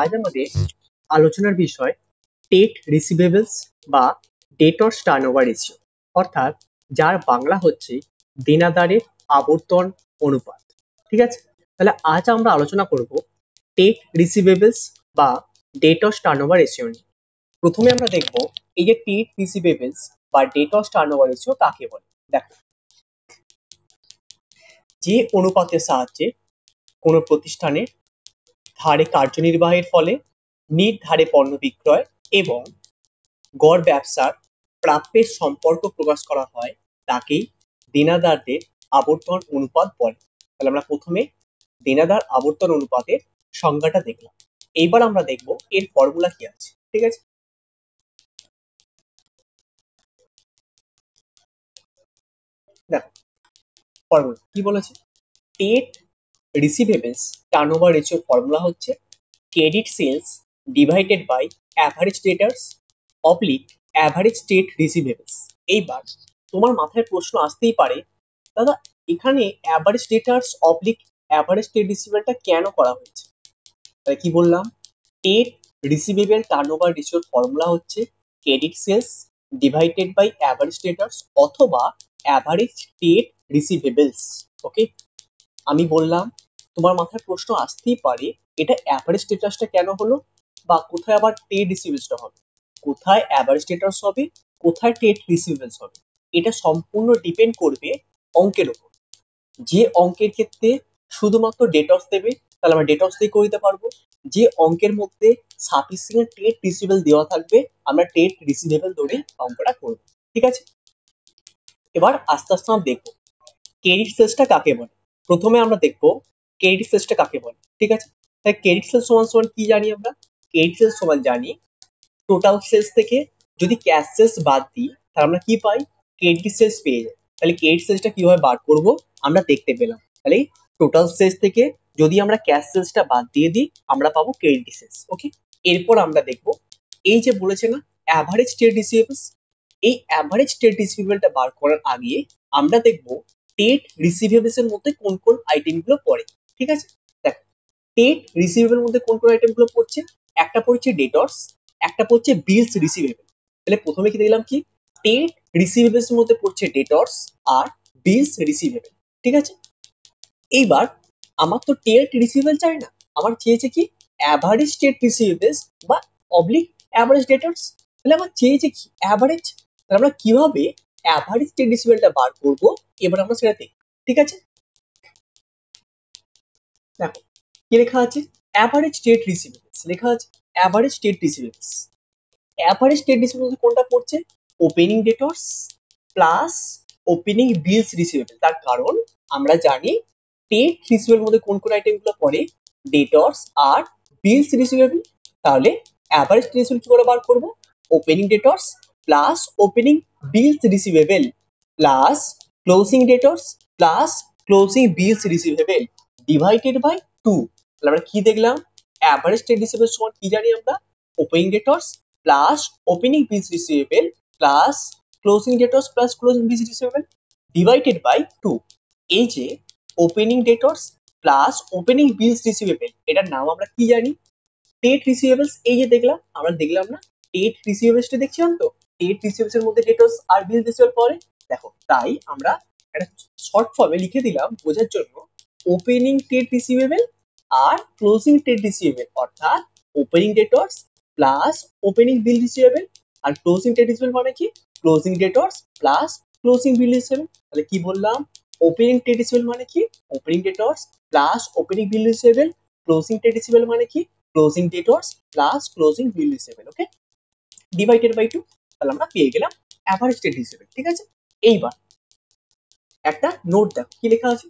আজ আমাদের আলোচনার বিষয় টেট রিসিভেবলস বা ডেটরস টার্নওভার রেশিও, অর্থাৎ যার বাংলা হচ্ছে দেনাদারের আবর্তন অনুপাত। ঠিক আছে, তাহলে আজ আমরা আলোচনা করব টেট রিসিভেবলস বা ডেটরস টার্নওভার রেশিও নিয়ে। প্রথমে আমরা দেখব এই যে টেট রিসিভেবলস বা ডেটরস টার্নওভার রেশিও কাকে বলে। দেখো, যে অনুপাতের সাহায্যে কোনো প্রতিষ্ঠানের ধারে কার্যনির্বাহের ফলে নির্ধারে পণ্য বিক্রয় এবং গড় ব্যবসার প্রাপ্যের সম্পর্ক প্রকাশ করা হয় তাকেই দেনাদারদের আবর্তন অনুপাত বলে। তাহলে আমরা প্রথমে দেনাদার আবর্তন অনুপাতের সংজ্ঞাটা দেখলাম। এইবার আমরা দেখব এর ফর্মুলা কি আছে। ঠিক আছে, দেখো ফর্মুলা কি বলেছে। টেট রিসিভেবলস টার্নওভার রেশিও ফর্মুলা হচ্ছে credit sales divided by average debtors oblique average টেট রিসিভেবলস। এইবার তোমার মাথায় প্রশ্ন আসতেই পারে, দাদা এখানে অ্যাভারেজ ডেটার্স অবলিক অ্যাভারেজ টেট রিসিভেবলটা কেন করা হয়েছে? তাহলে কি বললাম, টেট রিসিভেবল টার্নওভার রেশিওর ফর্মুলা হচ্ছে credit sales divided by average debtors অথবা অ্যাভারেজ টেট রিসিভেবলস। ওকে, আমি বললাম তোমার মাথায় প্রশ্ন আসতেই পারে এটা অ্যাভারেজ ডেটার্সটা কেন হলো, বা কোথায় আবার টেট রিসিভেবলসটা হবে, কোথায় অ্যাভারেজ ডেটার্স হবে, কোথায় টেট রিসিভেবলস হবে। এটা সম্পূর্ণ ডিপেন্ড করবে অঙ্কের উপর। যে অঙ্কের ক্ষেত্রে শুধুমাত্র ডেটার্স দেবে তাহলে আমরা ডেটার্স দিয়ে করে দিতে পারবো। যে অঙ্কের মধ্যে সাফিসিয়েন্ট টেট রিসিভেবল দেওয়া থাকবে আমরা টেট রিসিভেবল ধরেই অঙ্কটা করব। ঠিক আছে, এবার আস্তে আস্তে আমরা দেখবো ক্রেডিট সেলসটা কাকে বলে। প্রথমে আমরা দেখবো ক্রেডিট সেলসটা কাকে বলে। ঠিক আছে, তাই ক্রেডিট সেলস সমান সমান কি জানি আমরা, ক্রেডিট সেলস সমান জানি টোটাল সেলস থেকে যদি ক্যাশ সেলস বাদ দিই তাহলে আমরা কি পাই, ক্রেডিট সেলস পেয়ে যাই। তাহলে ক্রেডিট সেলসটা কিভাবে বার করব আমরা দেখতে পেলাম। তাহলে টোটাল সেলস থেকে যদি আমরা ক্যাশ সেলসটা বাদ দিয়ে দিই আমরা পাবো ক্রেডিট সেলস। ওকে, এরপর আমরা দেখবো এই যে বলেছে না অ্যাভারেজ টেট রিসিভেবলস, এই অ্যাভারেজ টেট রিসিভেবলটা বার করার আগে আমরা দেখবো টেট রিসিভেবলস এর মধ্যে কোন কোন আইটেমগুলো পড়ে। ঠিক আছে, দেখো টেট রিসিভেবল মধ্যে কোন কোন আইটেমগুলো পড়ছে, একটা পড়ছে ডেটর্স, একটা পড়ছে বিলস রিসিভেবল। তাহলে প্রথমে কি দেখলাম কি টেট রিসিভেবলস এর মধ্যে পড়ছে ডেটর্স আর বিলস রিসিভেবল। ঠিক আছে, এইবার আমার তো টেট রিসিভেবল চাই না, আমার চেয়েছে কি অ্যাভারেজ টেট রিসিভেবলস বা অবলিক অ্যাভারেজ ডেটর্স। তাহলে আমার চেয়েছে কি অ্যাভারেজ, তাহলে আমরা কিভাবে অ্যাভারেজ টেট রিসিভেবলটা বার করবো এবার আমরা সেটা দেখি। ঠিক আছে, দেখো কি লেখা আছে, অ্যাভারেজ টেট রিসিভেবলস লেখা আছে, অ্যাভারেজ টেট রিসিভেবলস। অ্যাভারেজ টেট রিসিভেবলস কোনটা পড়ছে, opening debtors plus opening bills receivable. তার কারণ আমরা জানি টেট রিসিভেবল মধ্যে কোন কোন আইটেমগুলো পড়ে, ডেটর্স আর বিলস রিসিভেবল। তাহলে অ্যাভারেজ রিসিভেবল কি করে বার করব, opening debtors plus opening bills receivable plus closing debtors plus closing bills receivable divided by 2। তাহলে আমরা কি দেখলাম, অ্যাভারেজ টেট রিসিভেবল সমান কি জানি আমরা, opening debtors plus opening bills receivable plus closing debtors plus closing bills receivable divided by 2। এই যে opening debtors plus opening bills receivable এটার নাম আমরা কি জানি, টেট রিসিভেবলস। এই যে দেখলাম আমরা দেখলাম না টেট রিসিভেবলসটা দেখছিলাম তো, টেট রিসিভেবলস এর মধ্যে ডেটর্স আর বিলস রিসিভেবল পড়ে। দেখো তাই আমরা একটা শর্ট ফর্মে লিখে দিলাম বোঝার জন্য, ওপেনিং টেট রিসিভেবল আর ক্লোজিং টেট রিসিভেবল, অর্থাৎ opening debtors plus opening bill receivable আর ক্লোজিং টেট রিসিভেবল মানে কি, closing debtors plus closing bill receivable. তাহলে কি বললাম, ওপেনিং টেট রিসিভেবল মানে কি, opening debtors plus opening bill receivable, closing টেট রিসিভেবল মানে কি, closing debtors plus closing bill receivable. Okay, divided by 2। তাহলে আমরা পেয়ে গেলাম অ্যাভারেজ টেট রিসিভেবল। ঠিক আছে, এইবার একটা নোট দেখো কি লেখা আছে,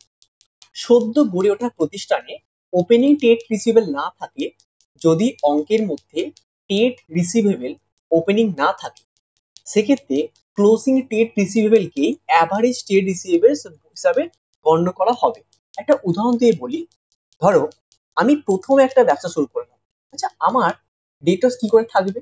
সদ্য গড়ে ওঠা প্রতিষ্ঠানে ওপেনিং টেট রিসিভেবল না থাকে, যদি অঙ্কের মধ্যে টেট রিসিভেবল ওপেনিং না থাকে সেক্ষেত্রে ক্লোজিং টেট রিসিভেবলকে অ্যাভারেজ টেট রিসিভেবল হিসাবে গণ্য করা হবে। একটা উদাহরণ দিয়ে বলি, ধরো আমি প্রথমে একটা ব্যবসা শুরু করলাম, আচ্ছা আমার ডেটর্স কি করে থাকবে,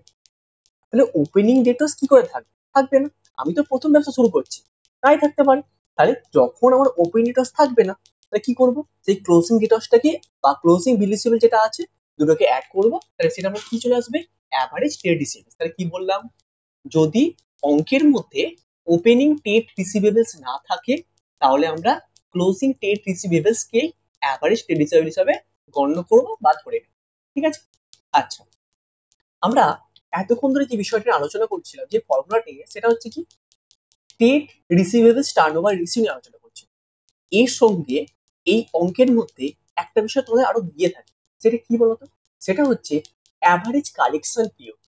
তাহলে ওপেনিং ডেটর্স কি করে থাকবে, থাকবে না, আমি তো প্রথম ব্যবসা শুরু করছি তাই থাকতে পারে। তাহলে যখন আমার ওপেনিং ডেটর্স থাকবে না তাহলে কি করব, সেই ক্লোজিং ডেটর্সটাকে বা ক্লোজিং বিল রিসিভেবল যেটা আছে দুটোকে অ্যাড করবো, তাহলে সেটা আমার কি চলে আসবে, অ্যাভারেজ ট্রেড রিসিভেবলস। তাহলে কি বললাম, যদি অঙ্কের মধ্যে ওপেনিং ট্রেড রিসিভেবলস না থাকে তাহলে আমরা ক্লোজিং ট্রেড রিসিভেবলস কে অ্যাভারেজ ট্রেড রিসিভেবল হিসাবে গণ্য করবো বা ধরে নেব। ঠিক আছে। আচ্ছা, আমরা এতক্ষণ ধরে যে বিষয়টা আলোচনা করছিলাম, যে ফর্মুলাটি, সেটা হচ্ছে কি, ট্রেড রিসিভেবলস টার্নওভার রেশিও নিয়ে আলোচনা করছি। এর সঙ্গে এই অঙ্কের মধ্যে একটা বিষয় তোমাদের আরো দিয়ে থাকে, সেটা কি বলতো, সেটা হচ্ছে average collection period.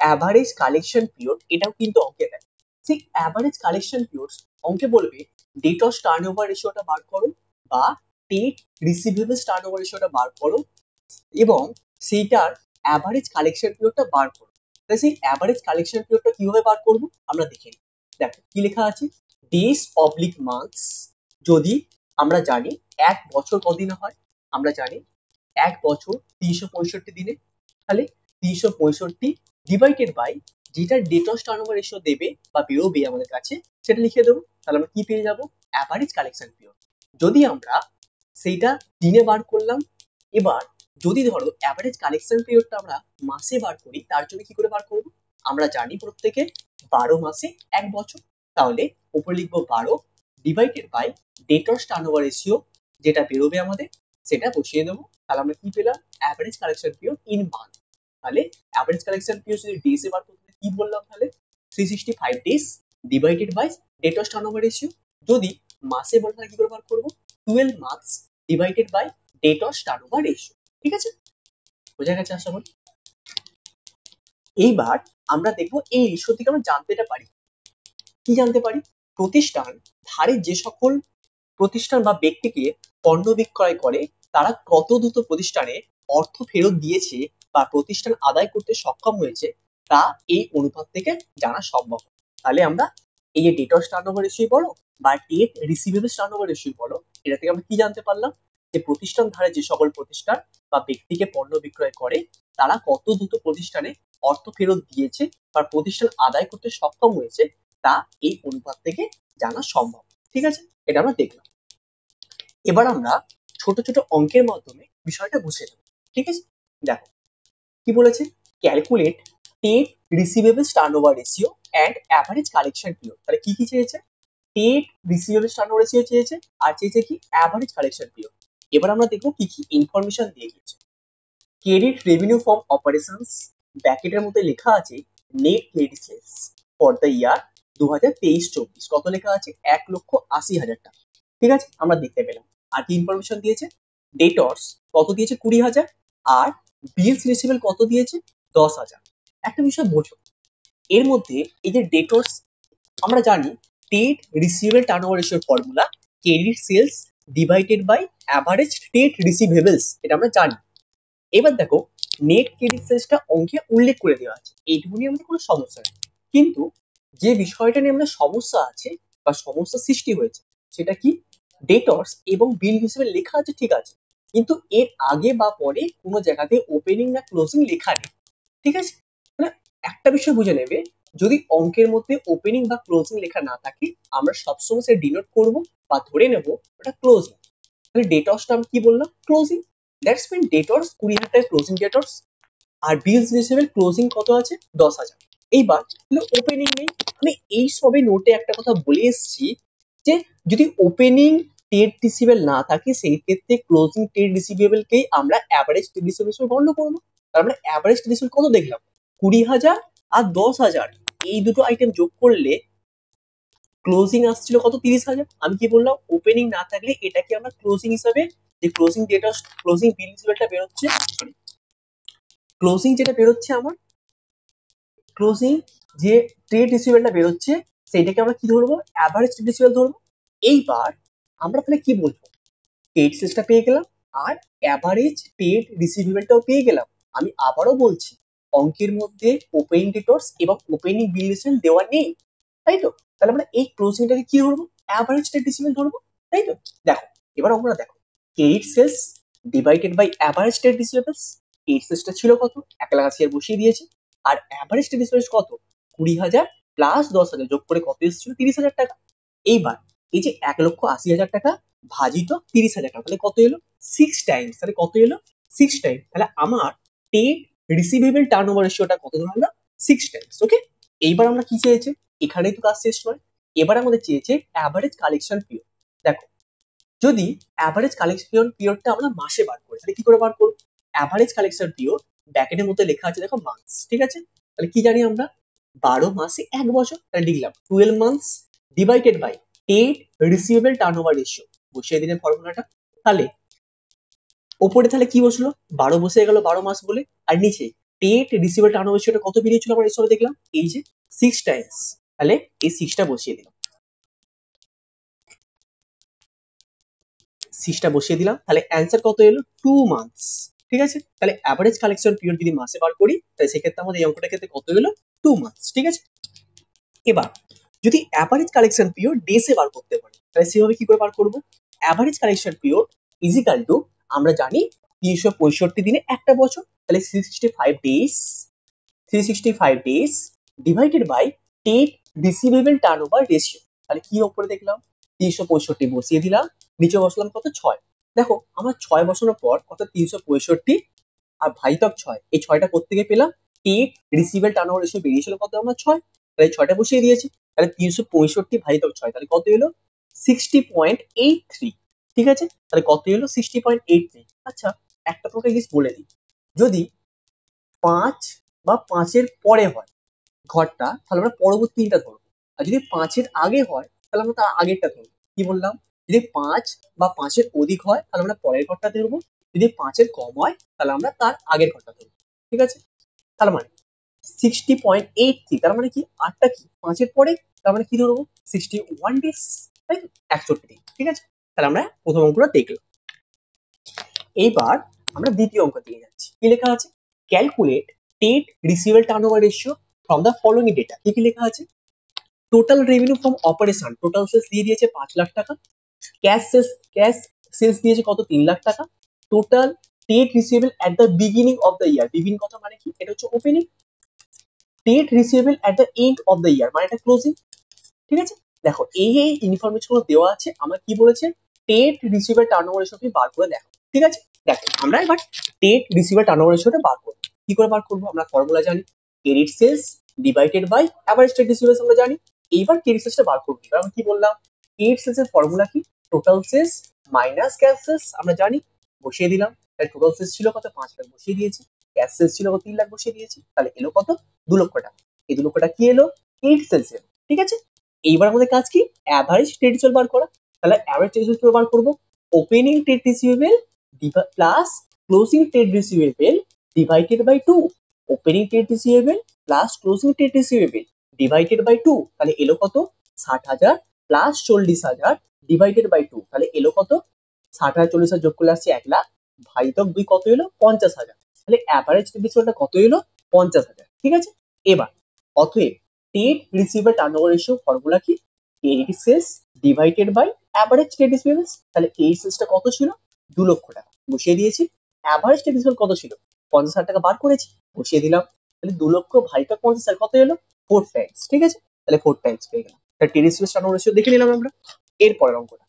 Average collection period এটাও কিন্তু অঙ্কে দেয়। সেই অ্যাভারেজ কালেকশন পিরিয়ড অঙ্কে বলবে ডেটস টার্নওভার রেশিওটা বার করো বা ট্রেড রিসিভেবলস টার্নওভার রেশিওটা বার করো এবং সেইটার অ্যাভারেজ কালেকশন পিরিয়ডটা বার করো। তাহলে সেই অ্যাভারেজ কালেকশন পিরিয়ডটা কিভাবে বার করবো আমরা দেখে নিই। দেখো কি লেখা আছে, ডেজ অবলিক মান্থস। যদি আমরা জানি এক বছর কদিনে হয়, আমরা জানি এক বছর 365 দিনে, তাহলে 365 ডিভাইডেড বাই যেটা ডেটস টার্নওভার রেশিও দেবে বা বেরোবে আমাদের কাছে, সেটা লিখে দেবো। তাহলে আমরা কি পেয়ে যাবো, অ্যাভারেজ কালেকশন পিরিয়ড। যদি আমরা সেইটা দিনে বার করলাম, এবার যদি ধরো অ্যাভারেজ কালেকশন পিরিয়ডটা আমরা মাসে বার করি, তার জন্য কি করে বার করবো, আমরা জানি প্রত্যেকে 12 মাসে এক বছর। তাহলে উপরে লিখবো 12 divided by debts turnover ratio যেটা বেরোবে আমাদের, সেটা বসিয়ে দেবো। তাহলে আমরা কি পেলাম, average collection period in month. তাহলে অ্যাভারেজ কালেকশন পিরিয়ড যদি ডেজে বার করতে কি বললাম, তাহলে 365 days divided by debts turnover ratio. যদি মাসে বলে তাহলে কি করে বার করবো, 12 months divided by debts turnover ratio. ঠিক আছে, বোঝা গেছে আশা করি। এইবার আমরা দেখবো এই রেশিও থেকে আমরা জানতে পারি, কি জানতে পারি, প্রতিষ্ঠান ধারে যে সকল প্রতিষ্ঠান বা ব্যক্তিকে পণ্য বিক্রয় করে তারা কত দ্রুত প্রতিষ্ঠানে অর্থ ফেরত দিয়েছে বা প্রতিষ্ঠান আদায় করতে সক্ষম হয়েছে, তা এই অনুপাত থেকে জানা সম্ভব। তাহলে আমরা এই যে ডেটস টার্নওভার রেশিও বলো বা ট্রেড রিসিভেবলস টার্নওভার রেশিও বলো, এটা থেকে আমরা কি জানতে পারলাম, যে প্রতিষ্ঠান ধারে যে সকল প্রতিষ্ঠান বা ব্যক্তিকে পণ্য বিক্রয় করে তারা কত দ্রুত প্রতিষ্ঠানে অর্থ ফেরত দিয়েছে বা প্রতিষ্ঠান আদায় করতে সক্ষম হয়েছে, তা এই অনুপাত থেকে জানা সম্ভব। ঠিক আছে, এটা আমরা দেখলাম। এবার আমরা ছোট ছোট অঙ্কের মাধ্যমে বিষয়টা বুঝে নেব। ঠিক আছে, দেখো কি বলেছে, calculate trade receivables turnover ratio and average collection period. তাহলে কি কি চেয়েছে, ট্রেড রিসিভেবলস টার্নওভার রেশিও চেয়েছে আর চেয়েছে কি, অ্যাভারেজ কালেকশন পিরিয়ড। এবার আমরা দেখবো কি কি ইনফরমেশন দিয়ে দিয়েছে। ক্রেডিট রেভিনিউ ফ্রম অপারেশনস, ব্র্যাকেটের মধ্যে লেখা আছে net credit sales for the year 2023-24, কত লেখা আছে, 1,80,000 টাকা। ঠিক আছে, আমরা দেখতে পেলাম। আর কি ইনফরমেশন দিয়েছে, ডেটর্স কত দিয়েছে, 20,000, আর বিলস রিসিভেবল কত দিয়েছে, 10,000। একটা বিষয় বোঝো, এর মধ্যে এই যে ডেটর্স, আমরা জানি ট্রেড রিসিভেবল টার্নওভার রেশিওর formula credit sales divided by average trade receivables, এটা আমরা জানি। এবার দেখো নেট ক্রেডিট সেলসটা অঙ্কে উল্লেখ করে দেওয়া আছে, এইটুকুনি আমাদের কোনো সমস্যা নেই। কিন্তু যে বিষয়টা নিয়ে আমাদের সমস্যা আছে বা সমস্যা সৃষ্টি হয়েছে, সেটা কি, ডেটর্স এবং বিল হিসেবে লেখা আছে ঠিক আছে, কিন্তু এর আগে বা পরে কোনো জায়গাতে ওপেনিং না ক্লোজিং লেখা নেই। ঠিক আছে, মানে একটা বিষয় বুঝে নেবে, যদি অঙ্কের মধ্যে ওপেনিং বা ক্লোজিং লেখা না থাকে আমরা সবসময় সেটা ডিনোট করবো বা ধরে নেব ওটা ক্লোজিং। তাহলে ডেটর্সটা আমি কি বললাম, ক্লোজিং। দ্যাটস মিন ডেটর্স 20,000 টাকা ক্লোজিং ডেটর্স, আর বিলস রিসিভেবল ক্লোজিং কত আছে, 10,000। এইবার ওপেনিং নেই, আমি এই সবে নোটে একটা কথা বলে এসেছি যে যদি ওপেনিং ট্রেড রিসিভেবল না থাকে সেই ক্ষেত্রে ক্লোজিং ট্রেড রিসিভেবলকেই আমরা অ্যাভারেজ ট্রেড রিসিভেবল হিসেবে গণ্য করবো। তার মানে অ্যাভারেজ ট্রেড রিসিভেবল কত দেখলাম, 20,000 আর 10,000, এই দুটো আইটেম যোগ করলে ক্লোজিং আসছিল কত, 30,000। আমি কি বললাম, ওপেনিং না থাকলে এটাকে আমরা ক্লোজিং হিসাবে, যে ক্লোজিং ডেটা ক্লোজিং বিল রিসিভেবলটা বেরোচ্ছে, ক্লোজিং যেটা বেরোচ্ছে আমার, ক্লোজিং যে ট্রেড রিসিভেবলটা বেরোচ্ছে সেইটাকে আমরা কি ধরবো, অ্যাভারেজ ট্রেড রিসিভেবল ধরবো। এইবার আমরা তাহলে কি বলবো, ট্রেড সেলসটা পেয়ে গেলাম আর অ্যাভারেজ ট্রেড রিসিভেবলটাও পেয়ে গেলাম। আমি আবারও বলছি, অঙ্কের মধ্যে ওপেনিং ডেটর্স এবং ওপেনিং বিল রিসিভেবল দেওয়া নেই, তাই তো। তাহলে আমরা এই ক্লোজিংটাকে কি ধরবো, অ্যাভারেজ ট্রেড রিসিভেবল ধরবো, তাই তো। দেখো এবার আমরা দেখো, credit sales divided by average trade receivables, credit সেলসটা ছিল কত, 1,80,000 বসিয়ে দিয়েছে, আর অ্যাভারেজ ট্রেড রিসিভেবলস কত, 20,000 প্লাস 10,000 যোগ করে কত এসেছিল, 30,000 টাকা। এইবার এই যে 1,80,000 টাকা ভাজিত 30,000 টাকা, তাহলে কত এলো, 6 টাইমস, তাহলে কত এলো, 6 টাইম, তাহলে আমার টেট রিসিভেবল টার্নওভার রেশিওটা কত ধরলাম 6 টাইমস। ওকে, এইবার আমরা কি চেয়েছে, এখানেই তো কাজ শেষ নয়, এবার আমাদের চেয়েছে অ্যাভারেজ কালেকশন পিরিয়ড। দেখো, যদি অ্যাভারেজ কালেকশন পিরিয়ডটা আমরা মাসে বার করি, তাহলে কি করে বার করবো? অ্যাভারেজ কালেকশন পিরিয়ড ব্র্যাকেটের মধ্যে লেখা আছে, দেখো মান্থস, ঠিক আছে? তাহলে কি জানি আমরা, 12 মাসে 1 বছর, তাহলে লিখলাম 12 মান্থস ডিভাইডেড বাই টেট রিসিভেবল টার্নওভার রেশিও, বসিয়ে দিলেন ফর্মুলাটা। তাহলে ওপরে তাহলে কি বসলো, 12 বসে গেল 12 মাস বলে, আর নিচে টেট রিসিভেবল টার্নওভার রেশিওটা কত বেরিয়েছিল আমরা এসবে দেখলাম, এই যে 6 টাইমস। তাহলে এই 6টা বসিয়ে দিলাম, 6টা বসিয়ে দিলাম, তাহলে অ্যান্সার কত এলো 2 মান্থস। ঠিক আছে, তাহলে অ্যাভারেজ কালেকশন পিরিয়ড যদি মাসে বার করি, তাহলে সেক্ষেত্রে আমাদের এই অঙ্কটার ক্ষেত্রে কত হলো 2 মান্থস। ঠিক আছে, এবার যদি অ্যাভারেজ কালেকশন পিরিয়ড ডেসে বার করতে পারি, তাহলে সেভাবে কি করে বার করব? Average collection period is equal to, আমরা জানি 365 দিনে একটা বছর, তাহলে 365 ডেজ ডিভাইডেড বাই টেট রিসিভেবল টার্নওভার রেশিও। তাহলে কি উপরে দেখলাম 365 বসিয়ে দিলাম, নিচে বসলাম কত 6। দেখো আমার 6 বসানোর পর কত 365 আর ভাজিতক 6, এই 6টা কোত্থেকে পেলাম, টেট রিসিভেবল টার্নওভার রেশিও বেরিয়েছিল কত আমার 6, তাহলে 6টা বসিয়ে দিয়েছি। তাহলে 365 ভাজিতক 6, তাহলে কত এলো 60.83। ঠিক আছে, তাহলে কত এলো 60.83। আচ্ছা, একটা তোমাকে জিনিস বলে দিই, যদি 5 বা 5-এর পরে হয় ঘরটা, তাহলে আমরা পরবর্তীটা ধরবো, আর যদি 5-এর আগে হয় তাহলে আমরা তার আগেরটা ধরবো। কি বললাম, যদি 5 বা 5-এর অধিক হয় তাহলে আমরা পরের ঘরটা ধরবো, যদি 5-এর কম হয় তাহলে আমরা তার আগের ঘরটা ধরবো। ঠিক আছে, তার মানে 60.83, তার মানে কি আটটা কি 5-এর পরে, তার মানে কি ধরবো 61 ডেজ, তাই তো 61 দিন। ঠিক আছে, তাহলে আমরা প্রথম অঙ্কটা দেখলাম। এইবার আমরা দ্বিতীয় অঙ্ক দিয়ে যাচ্ছি, কি লেখা আছে, ক্যালকুলেট টেট receivable turnover ratio from the following data. কি কি লেখা আছে, total revenue from operation, total sales দিয়ে দিয়েছে 5 লাখ টাকা, ক্যাশ সেলস দিয়েছে কত 3 লাখ টাকা, total TET receivable at the beginning of the year, beginning কথা মানে কি, এটা হচ্ছে ওপেনিং, টেট receivable at the end of the year মানে এটা ক্লোজিং। ঠিক আছে, দেখো এই ইনফরমেশন গুলো দেওয়া আছে, আমার কি বলেছে টেট রিসিভেবল টার্নওভার রেশিও তুমি বার করে দেখো। ঠিক আছে, দেখো আমরা এবার টেট রিসিভেবল টার্নওভার রেশিওটা বার করব। কি করে বার করবো, আমরা ফর্মুলা জানি, credit sales divided by average trade receivables আমরা জানি। এইবার ক্রেডিট সেলসটা বার করব, এবার আমি কি বললাম, ক্রেডিট সেলস এর ফর্মুলা কি, total sales minus cash sales, আমরা জানি, বসিয়ে দিলাম। তাহলে টোটাল সেলস ছিল কত 5 লাখ, বসিয়ে দিয়েছি, ক্যাশ সেলস ছিল কত 3 লাখ, বসিয়ে দিয়েছি, তাহলে এলো কত 2 লক্ষ টাকা। এই 2 লক্ষ টাকা কি এলো, ক্রেডিট সেলস এলো। ঠিক আছে, এইবার আমাদের কাজ কি, অ্যাভারেজ ট্রেড রিসিভেবল বার করা। তাহলে অ্যাভারেজ ট্রেড রিসিভেবল বার করব, opening trade receivable plus closing trade receivable divided by 2, opening trade receivable plus closing trade receivable divided by 2, তাহলে এলো কত 60,000 প্লাস 40,000 ডিভাইডেড বাই 2, তাহলে এলো কত 60,000 40,000 যোগ করলে আসছে 1 লাখ, ভাজিতক 2 কত এলো 50,000, তাহলে অ্যাভারেজ ট্রেড রিসিভেবলটা কত এলো 50,000। ঠিক আছে, এবার অতএব টেট রিসিভেবল টার্নওভার রেশিও ফর্মুলা কি, credit sales divided by average trade receivables. তাহলে ক্রেডিট সেলসটা কত ছিল 2 লক্ষ টাকা, বসিয়ে দিয়েছি, অ্যাভারেজ ট্রেড রিসিভেবল কত ছিল 50,000 টাকা, বার করেছি, বসিয়ে দিলাম, তাহলে 2 লক্ষ ভাজিতক 50,000 কত এলো 4 টাইমস। ঠিক আছে, তাহলে 4 টাইমস পেয়ে গেলাম। তাহলে টেট রিসিভেবল টার্নওভার রেশিও দেখে নিলাম আমরা। এরপরের অঙ্কটা,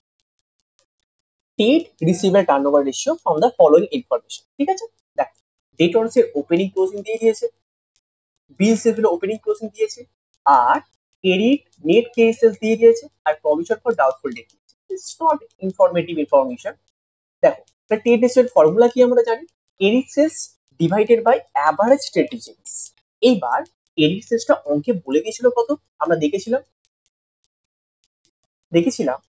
টেট receivable turnover ratio from the following information. ঠিক আছে, দেখ ডেটরস এর ওপেনিং ক্লোজিং দিয়ে দিয়েছে, বিল সেলস এর ওপেনিং ক্লোজিং দিয়েছে, আর ক্রেডিট নেট ক্রেডিট সেলস দিয়ে দিয়েছে, আর প্রভিশন ফর ডাউটফুল ডেট দিয়েছে। It's not informative information. দেখো তাহলে ট্রেড রিসিভেবল ফর্মুলা কি আমরা জানি, credit sales divided by average trade receivables. এইবার ক্রেডিট সেলসটা অঙ্কে বলে দিয়েছিল কত, আমরা দেখেছিলাম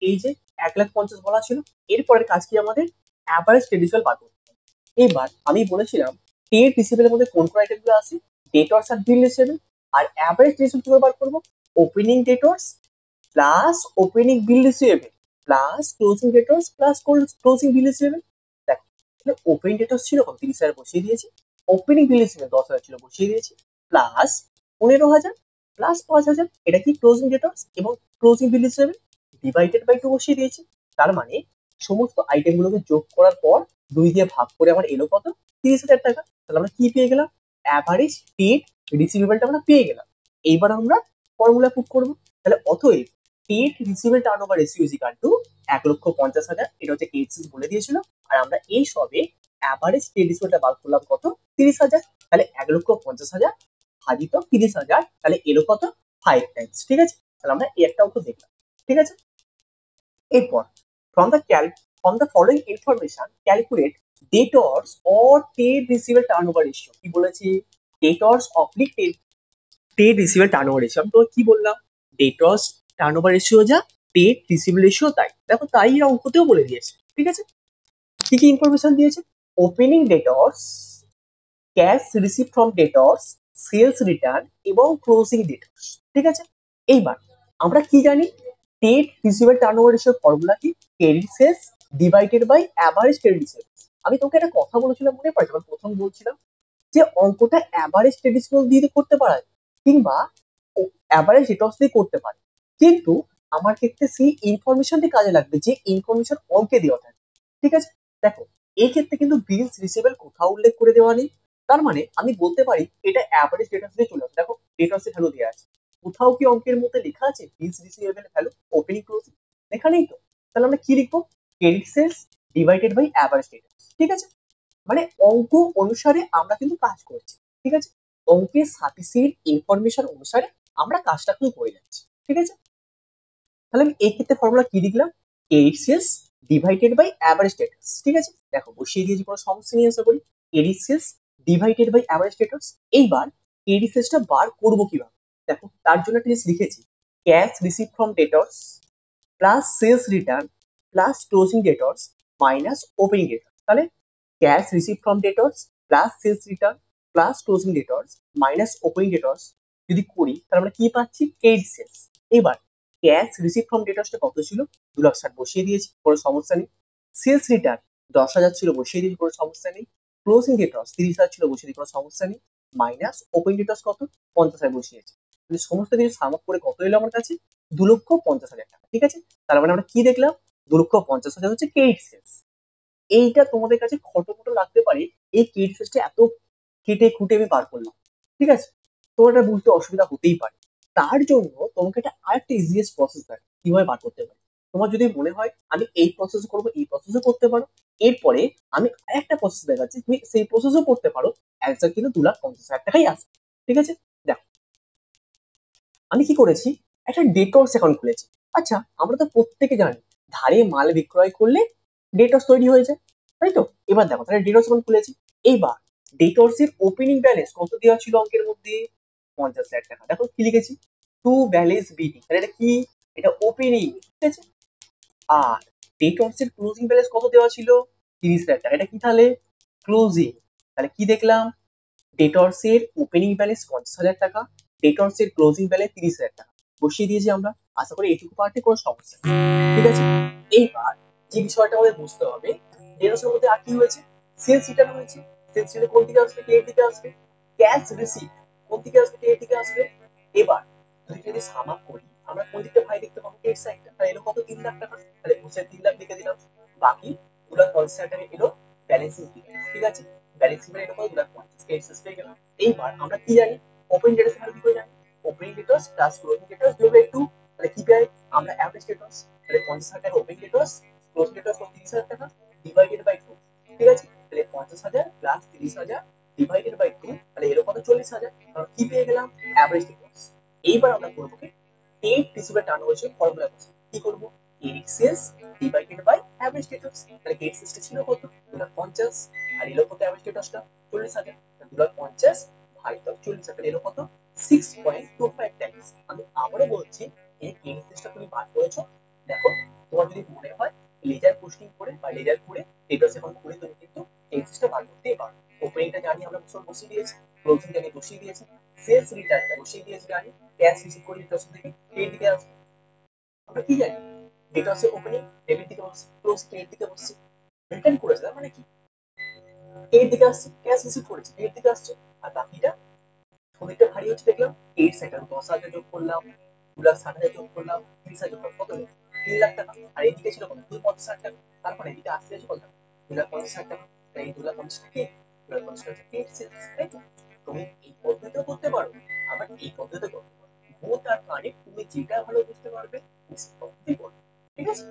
এই যে 1,50,000 বলা ছিল। এরপরের কাজ কি আমাদের, অ্যাভারেজ ট্রেড রিসিভেবল বার করতে হবে। এবার আমি বলেছিলাম ট্রেড রিসিভেবলের মধ্যে কোন কোন আইটেমগুলো আছে, ডেটর্স আর বিল রিসিভেবল, আর অ্যাভারেজ রিসিভেবল কিভাবে বার করবো, opening debtors plus opening bill receivable plus closing debtors plus closing bill receivable. দেখো তাহলে ওপেনিং ডেটর্স ছিল কত 30,000 বসিয়ে দিয়েছি, ওপেনিং বিল রিসিভেবল 10,000 ছিল বসিয়ে দিয়েছি, প্লাস 15,000 প্লাস 5,000 এটা কি ক্লোজিং ডেটর্স, এবং closing bill receivable divided by 2 বসিয়ে দিয়েছি। তার মানে সমস্ত আইটেম গুলোকে যোগ করার পর 2 দিয়ে ভাগ করে আমার এলো কত 30,000 টাকা। তাহলে আমরা কি পেয়ে গেলাম, অ্যাভারেজ টেট রিসিভেবলটা আমরা পেয়ে গেলাম। এইবার আমরা ফর্মুলা পুট করব। তাহলে অতএব টেট receivable turnover ratio is equal to 1,50,000, এটা হচ্ছে এইচএস বলে দিয়েছিল, আর আমরা এই সবে অ্যাভারেজ টেট রিসিভেবলটা বার করলাম কত 30,000, তাহলে 1,50,000 ভাজিত 30,000, তাহলে এলো কত 5 টাইমস। ঠিক আছে, তাহলে আমরা এই একটা অঙ্ক দেখলাম। ঠিক আছে, এরপর from the following information calculate debtors or trade receivable turnover ratio। কি বলেছি, debtors oblique trade receivable turnover ratio। আমি তো কি বললাম, debtors turnover ratio যা trade receivable ratio তাই। দেখো তাই অঙ্কতেও বলে দিয়েছে। ঠিক আছে, কি কি ইনফরমেশন দিয়েছে, opening debtors, cash receive from debtors, sales return এবং ক্লোজিং ডেটর্স। ঠিক আছে, এইবার আমরা কি জানি, ট্রেড রিসিভেবল টার্নওভার রেশিওর ফর্মুলা কি, credit sales divided by average credit sales. আমি তোকে একটা কথা বলেছিলাম মনে পড়ে, যখন প্রথম বলছিলাম যে অঙ্কটা অ্যাভারেজ ক্রেডিট সেলস দিয়ে করতে পারা যায় কিংবা অ্যাভারেজ ডেটর্স দিয়ে করতে পারে, কিন্তু আমার ক্ষেত্রে সেই ইনফরমেশনটি কাজে লাগবে যে ইনফরমেশন অঙ্কে দেওয়া থাকে। ঠিক আছে, দেখো এই ক্ষেত্রে কিন্তু বিলস রিসিভেবল কোথাও উল্লেখ করে দেওয়া নেই, তার মানে আমি বলতে পারি এটা অ্যাভারেজ ডেটর্স দিয়ে চলে আসে। দেখো ডেটর্স এর ভ্যালু দেওয়া আছে, কোথাও কি অঙ্কের মধ্যে লেখা আছে bills receivable value opening closing, লেখা নেই তো, তাহলে আমরা কি লিখবো, credit sales divided by average debtors. ঠিক আছে, মানে অঙ্ক অনুসারে আমরা কিন্তু কাজ করছি। ঠিক আছে, অঙ্কের সাফিসিয়েন্ট ইনফরমেশন অনুসারে আমরা কাজটা কিন্তু করে যাচ্ছি। ঠিক আছে, তাহলে আমি এই ক্ষেত্রে ফর্মুলা কি লিখলাম, credit sales divided by average status. ঠিক আছে, দেখো বসিয়ে দিয়েছি, কোনো সমস্যা নেই আশা করি। Credit sales divided by average status. এইবার ক্রেডিট সেলসটা বার করবো কিভাবে, দেখো তার জন্য একটা জিনিস লিখেছি, cash receive from debtors plus sales return plus closing debtors minus opening debtors. তাহলে cash receive from debtors plus sales return plus closing debtors minus opening debtors যদি করি, তাহলে আমরা কি পাচ্ছি, ক্রেডিট সেলস। এবার ক্যাশ রিসিভ ফ্রম ডেটর্সটা কত ছিল, 2,60,000 বসিয়ে দিয়েছি, কোনো সমস্যা নেই। সেলস রিটার্ন 10,000 ছিল, বসিয়ে দিয়েছি, কোনো সমস্যা নেই। ক্লোজিং ডেটর্স 30,000 ছিল, বসিয়ে দিয়েছি, কোনো সমস্যা নেই। মাইনাস ওপেনিং ডেটর্স কত 50,000 বসিয়েছি, সমস্ত কিছু সাম আপ করে কত এলো আমার কাছে, 2,50,000 টাকা। ঠিক আছে, তার মানে আমরা কি দেখলাম, 2,50,000 হচ্ছে ক্রেডিট সেলস। এইটা তোমাদের কাছে খটোমটো লাগতে পারে, এই ক্রেডিট সেলসটা এত কেটে খুঁটে আমি বার করলাম। ঠিক আছে, তোমার এটা বুঝতে অসুবিধা হতেই পারে, তার জন্য তোমাকে একটা আরেকটা ইজিয়েস্ট প্রসেস থাকে কিভাবে বার করতে পারে। তোমার যদি মনে হয় আমি এই প্রসেস করবো, এই প্রসেসও করতে পারো, এরপরে আমি আরেকটা প্রসেস দেখাচ্ছি, তুমি সেই প্রসেসও করতে পারো, অ্যান্সার কিন্তু 2,50,000 টাকাই আসবে। ঠিক আছে, দেখো আমি কি করেছি, একটা ডেটর্স অ্যাকাউন্ট খুলেছি। আচ্ছা, আমরা তো প্রত্যেকে জানি ধারে মাল বিক্রয় করলে ডেটর্স তৈরি হয়ে যায়, তাই তো। এবার দেখো তাহলে ডেটর্স অ্যাকাউন্ট খুলেছি, এইবার ডেটর্স এর ওপেনিং ব্যালেন্স কত দেওয়া ছিল অঙ্কের মধ্যে, 50,000 টাকা। দেখো কি লিখেছি, টু ব্যালেন্স বিডি, তাহলে এটা কি, এটা ওপেনিং। ঠিক আছে, আর ডেটর্স এর ক্লোজিং ব্যালেন্স কত দেওয়া ছিল, 30,000 টাকা, এটা কি তাহলে ক্লোজিং। তাহলে কি দেখলাম, ডেটর্স এর ওপেনিং ব্যালেন্স 50,000 টাকা, ডেটর্স এর ক্লোজিং ব্যালেন্স 30,000 টাকা বসিয়ে দিয়েছি আমরা, আশা করি এইটুকু পার্টে কোনো সমস্যা নেই। ঠিক আছে, এইবার যে বিষয়টা আমাদের বুঝতে হবে, ডেটর্স এর মধ্যে আর কি হয়েছে, সেলস রিটার্ন হয়েছে। সেলস রিটার্ন কোন দিকে আসবে, কে দিকে আসবে, ক্যাশ রিসিভ কোন দিকে আসবে, কে দিকে আসবে। এবার যদি সাম আপ করি, আমরা কোন দিকটা ভাই দেখতে পাবো, ক্রেডিট সাইডটা, তাহলে এলো কত 3,00,000 টাকা, তাহলে বসে 3,00,000 লিখে দিলাম, বাকি 2,50,000 টাকা এলো ব্যালেন্সিং দিকে। ঠিক আছে, ব্যালেন্সিং মানে এটা কত, 2,50,000 ক্রেডিট পেয়ে গেলাম। এইবার আমরা কি জানি, ওপেনিং ডেটর্স কি করে জানি, opening debtors plus closing debtors divided two, তাহলে কি পাই আমরা, অ্যাভারেজ ডেটর্স। তাহলে 50,000 টাকা ওপেনিং ডেটর্স, ক্লোজিং ডেটর্স 30,000 টাকা ডিভাইডেড বাই 2। ঠিক আছে, তাহলে 50,000 প্লাস 30,000 ডিভাইডেড বাই 2, তাহলে এর কত 40,000, আমরা কি পেয়ে গেলাম, অ্যাভারেজ ডেটর্স। এইবার আমরা করবো কি, টেট রিসিভেবল টার্নওভার ফর্মুলা করছি, কি করবো, credit sales divided by average debtors. তাহলে ক্রেডিট সেলসটা ছিল কত, 2,50,000, আর এলো কত অ্যাভারেজ ডেটর্সটা 40,000, 2,50,000 ভাগ 40,000 এলো কত 6.25 টাইমস। আমি আবারও বলছি, এই ক্রেডিট সেলসটা তুমি বার করেছো, দেখো তোমার যদি মনে হয় লেজার পোস্টিং করে বা লেজার করে ডেটর্স এখন করে তুমি কিন্তু ক্রেডিট সেলসটা বার করতেই পারো। ওপেনিংটা জানি আমরা বসিয়ে দিয়েছি, ক্লোজিংটা আমি বসিয়ে দিয়েছি, সেলস রিটার্নটা বসিয়ে দিয়েছি জানি, ক্যাশ রিসিভ করে ডেটর্স থেকে ক্রেডিট দিকে আসবে। আমরা কি জানি, ডেটর্সের ওপেনিং ডেবিট দিকে বসছে, ক্লোজ ক্রেডিট দিকে বসছে, রিটার্ন করেছে, তার মানে কি ক্রেডিট দিকে আসছে, ক্যাশ রিসিভ করেছে ক্রেডিট দিকে আসছে। আর বাকিটা ওদিকটা ভারী হচ্ছে দেখলাম, 8 সেকেন্ড 10,000 যোগ করলাম, 2,60,000 যোগ করলাম, 30,000 যোগ করলাম, কত হলো 3,00,000 টাকা। আর এদিকে ছিল কত 2,50,000 টাকা, তারপরে এদিকে আসতে আছে কত 2,50,000 টাকা। তাই এই 2,50,000 টাকা 2,50,000 টাকা ক্রেডিট সেলস, তাই তো। তুমি এই পদ্ধতিতেও করতে পারো, আবার এই পদ্ধতিতে করতে পারো, বোথ আর কারেক্ট, তুমি যেটা ভালো বুঝতে পারবে তুমি সেই পদ্ধতি করবে। ঠিক আছে।